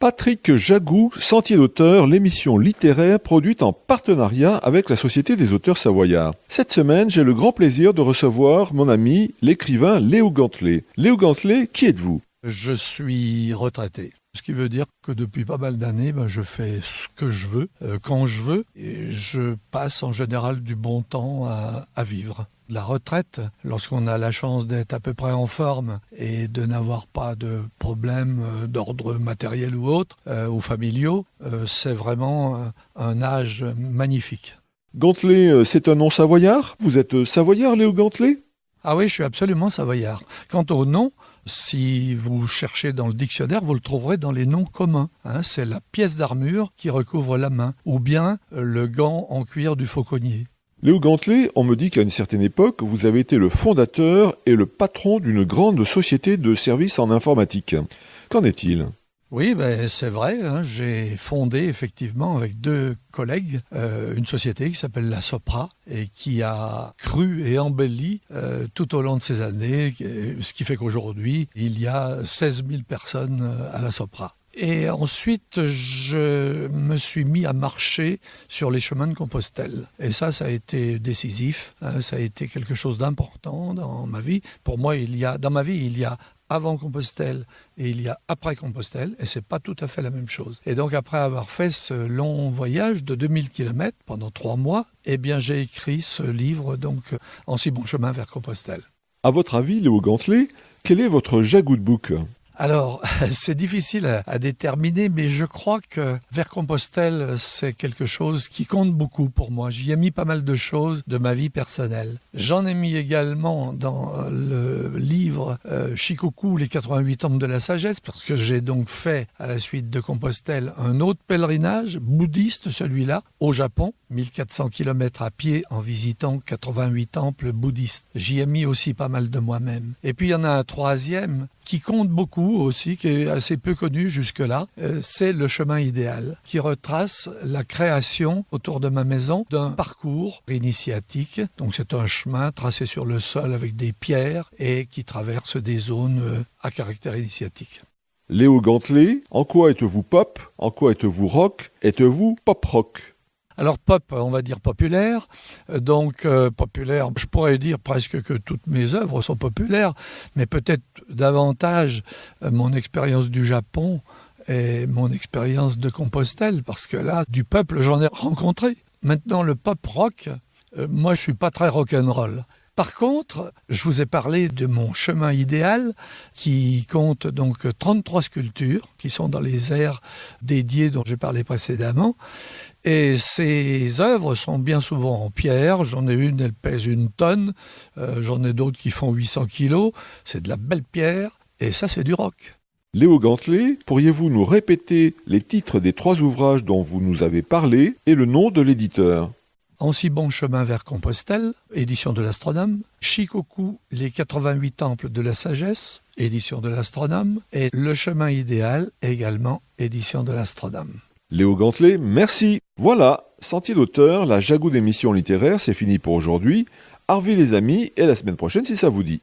Patrick Jagou, Sentier d'auteur, l'émission littéraire produite en partenariat avec la Société des auteurs savoyards. Cette semaine, j'ai le grand plaisir de recevoir mon ami, l'écrivain Léo Gantelet. Léo Gantelet, qui êtes-vous ? Je suis retraité. Ce qui veut dire que depuis pas mal d'années, je fais ce que je veux, quand je veux, et je passe en général du bon temps à vivre. La retraite, lorsqu'on a la chance d'être à peu près en forme et de n'avoir pas de problèmes d'ordre matériel ou autre, ou familiaux, c'est vraiment un âge magnifique. Gantelet, c'est un nom savoyard ? Vous êtes savoyard, Léo Gantelet ? Ah oui, je suis absolument savoyard. Quant au nom, si vous cherchez dans le dictionnaire, vous le trouverez dans les noms communs. C'est la pièce d'armure qui recouvre la main, ou bien le gant en cuir du fauconnier. Léo Gantelet, on me dit qu'à une certaine époque, vous avez été le fondateur et le patron d'une grande société de services en informatique. Qu'en est-il ? Oui, c'est vrai. J'ai fondé effectivement avec deux collègues une société qui s'appelle la Sopra et qui a cru et embelli tout au long de ces années, ce qui fait qu'aujourd'hui, il y a 16 000 personnes à la Sopra. Et ensuite, je me suis mis à marcher sur les chemins de Compostelle. Et ça a été décisif. Ça a été quelque chose d'important dans ma vie. Pour moi, dans ma vie, il y a avant Compostelle et il y a après Compostelle, et c'est pas tout à fait la même chose. Et donc après avoir fait ce long voyage de 2000 km pendant 3 mois, j'ai écrit ce livre, donc En si bon chemin vers Compostelle. À votre avis, Léo Gantelet, quel est votre Jagou de book ? Alors, c'est difficile à déterminer, mais je crois que vers Compostelle, c'est quelque chose qui compte beaucoup pour moi. J'y ai mis pas mal de choses de ma vie personnelle. J'en ai mis également dans le livre Shikoku, les 88 temples de la sagesse, parce que j'ai donc fait, à la suite de Compostelle, un autre pèlerinage bouddhiste, celui-là, au Japon, 1400 km à pied en visitant 88 temples bouddhistes. J'y ai mis aussi pas mal de moi-même. Et puis il y en a un troisième qui compte beaucoup aussi, qui est assez peu connu jusque-là, c'est le chemin idéal, qui retrace la création autour de ma maison d'un parcours initiatique. Donc c'est un chemin tracé sur le sol avec des pierres et qui traverse des zones à caractère initiatique. Léo Gantelet, en quoi êtes-vous pop ? En quoi êtes-vous rock ? Êtes-vous pop-rock ? Alors pop, on va dire populaire, donc populaire, je pourrais dire presque que toutes mes œuvres sont populaires, mais peut-être davantage mon expérience du Japon et mon expérience de Compostelle, parce que là, du peuple, j'en ai rencontré. Maintenant, le pop-rock, moi je suis pas très rock'n'roll. Par contre, je vous ai parlé de mon chemin idéal qui compte donc 33 sculptures qui sont dans les aires dédiées dont j'ai parlé précédemment. Et ces œuvres sont bien souvent en pierre. J'en ai une, elle pèse 1 tonne. J'en ai d'autres qui font 800 kilos. C'est de la belle pierre. Et ça, c'est du rock. Léo Gantelet, pourriez-vous nous répéter les titres des 3 ouvrages dont vous nous avez parlé et le nom de l'éditeur ? En si bon chemin vers Compostelle, édition de l'Astronome. Shikoku, les 88 temples de la sagesse, édition de l'Astronome. Et Le chemin idéal, également, édition de l'Astronome. Léo Gantelet, merci. Voilà, Sentier d'auteur, la Jagou d'émission littéraire, c'est fini pour aujourd'hui. Au revoir les amis, et à la semaine prochaine si ça vous dit.